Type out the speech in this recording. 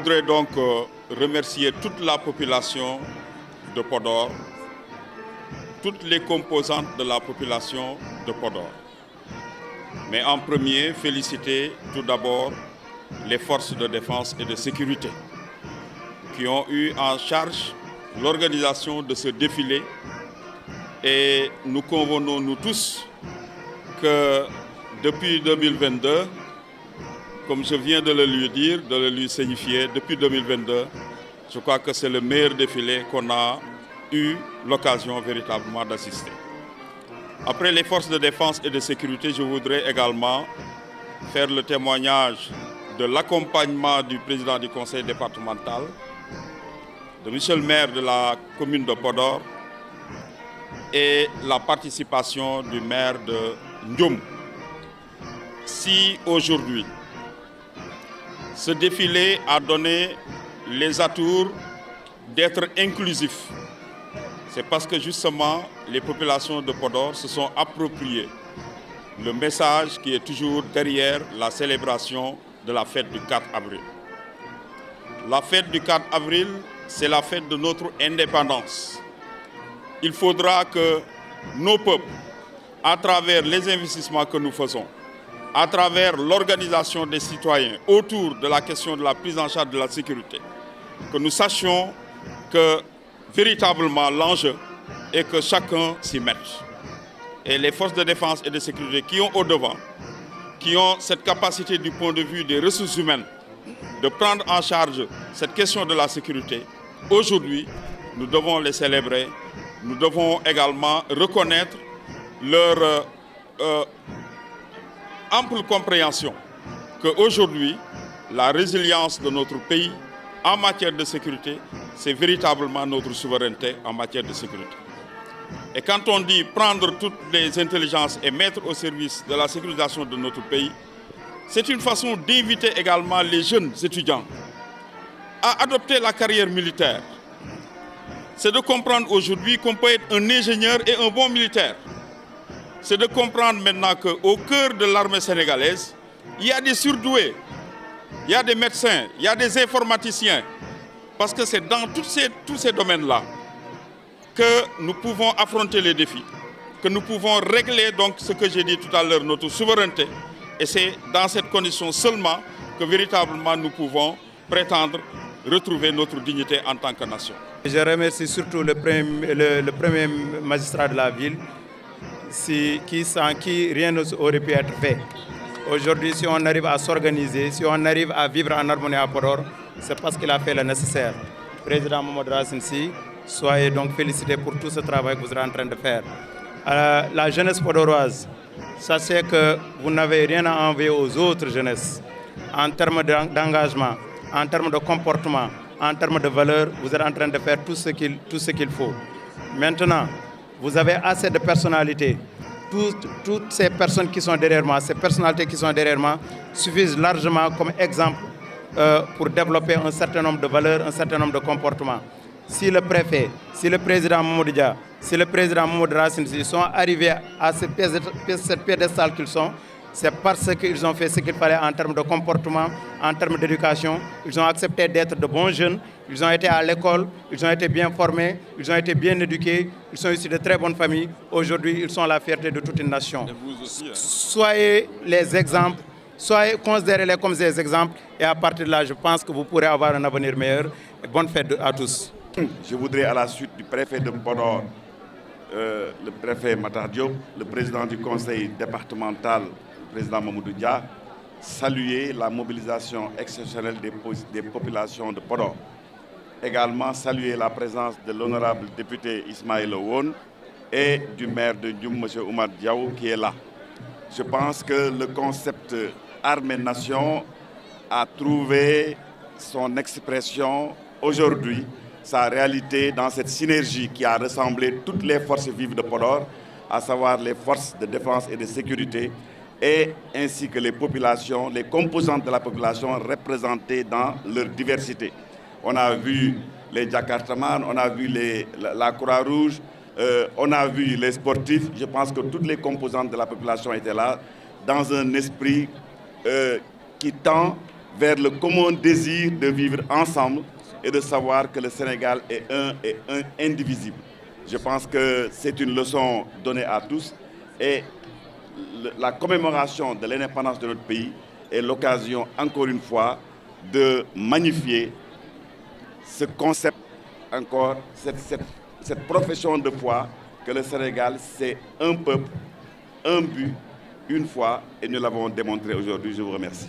voudrais donc remercier toute la population de Podor, toutes les composantes de la population de Podor. Mais en premier, féliciter tout d'abord les forces de défense et de sécurité qui ont eu en charge l'organisation de ce défilé. Et nous convenons, nous tous, que depuis 2022, comme je viens de le lui dire, de le lui signifier, depuis 2022, je crois que c'est le meilleur défilé qu'on a eu l'occasion véritablement d'assister. Après les forces de défense et de sécurité, je voudrais également faire le témoignage de l'accompagnement du président du conseil départemental, de monsieur le maire de la commune de Podor et la participation du maire de Ndioum. Si aujourd'hui, ce défilé a donné les atours d'être inclusif, c'est parce que justement les populations de Podor se sont appropriées le message qui est toujours derrière la célébration de la fête du 4 avril. La fête du 4 avril, c'est la fête de notre indépendance. Il faudra que nos peuples, à travers les investissements que nous faisons, à travers l'organisation des citoyens autour de la question de la prise en charge de la sécurité, que nous sachions que véritablement l'enjeu est que chacun s'y mette. Et les forces de défense et de sécurité qui ont au devant, qui ont cette capacité du point de vue des ressources humaines de prendre en charge cette question de la sécurité, aujourd'hui, nous devons les célébrer. Nous devons également reconnaître leur ample compréhension qu'aujourd'hui, la résilience de notre pays en matière de sécurité, c'est véritablement notre souveraineté en matière de sécurité. Et quand on dit prendre toutes les intelligences et mettre au service de la sécurisation de notre pays, c'est une façon d'inviter également les jeunes étudiants à adopter la carrière militaire. C'est de comprendre aujourd'hui qu'on peut être un ingénieur et un bon militaire. C'est de comprendre maintenant qu'au cœur de l'armée sénégalaise, il y a des surdoués, il y a des médecins, il y a des informaticiens. Parce que c'est dans tous ces domaines-là que nous pouvons affronter les défis, que nous pouvons régler donc ce que j'ai dit tout à l'heure, notre souveraineté. Et c'est dans cette condition seulement que véritablement nous pouvons prétendre retrouver notre dignité en tant que nation. Je remercie surtout le premier magistrat de la ville, sans qui rien n'aurait pu être fait. Aujourd'hui, si on arrive à s'organiser, si on arrive à vivre en harmonie à Podor, c'est parce qu'il a fait le nécessaire. Président Mamadou Racine Sy, soyez donc félicités pour tout ce travail que vous êtes en train de faire. La jeunesse podoroise, sachez que vous n'avez rien à envier aux autres jeunesses. En termes d'engagement, en termes de comportement, en termes de valeur, vous êtes en train de faire tout ce qu'il faut. Maintenant, vous avez assez de personnalités. Toutes ces personnes qui sont derrière moi, ces personnalités qui sont derrière moi, suffisent largement comme exemple pour développer un certain nombre de valeurs, un certain nombre de comportements. Si le préfet, si le président Mamadou Dia, si le président Mamadou Racine Sy sont arrivés à cette piédestal qu'ils sont, c'est parce qu'ils ont fait ce qu'il fallait en termes de comportement, en termes d'éducation. Ils ont accepté d'être de bons jeunes, ils ont été à l'école, ils ont été bien formés, ils ont été bien éduqués, ils sont issus de très bonnes familles. Aujourd'hui, ils sont la fierté de toute une nation. Et vous aussi, hein? Soyez les exemples, considérez-les comme des exemples et à partir de là, je pense que vous pourrez avoir un avenir meilleur. Et bonne fête à tous. Je voudrais, à la suite du préfet de Podor, le préfet Matar Diop, le président du conseil départemental, le président Mamadou Dia, saluer la mobilisation exceptionnelle des populations de Podor. Également saluer la présence de l'honorable député Ismaïla Won et du maire de Ndioum, M. Oumar Diaw, qui est là. Je pense que le concept armée-nation a trouvé son expression aujourd'hui, sa réalité dans cette synergie qui a rassemblé toutes les forces vives de Podor, à savoir les forces de défense et de sécurité, et ainsi que les populations, les composantes de la population représentées dans leur diversité. On a vu les Jakartaman, on a vu la Croix-Rouge, on a vu les sportifs. Je pense que toutes les composantes de la population étaient là, dans un esprit qui tend vers le commun désir de vivre ensemble et de savoir que le Sénégal est un et indivisible. Je pense que c'est une leçon donnée à tous et la commémoration de l'indépendance de notre pays est l'occasion, encore une fois, de magnifier ce concept, encore cette profession de foi que le Sénégal, c'est un peuple, un but, une foi, et nous l'avons démontré aujourd'hui. Je vous remercie.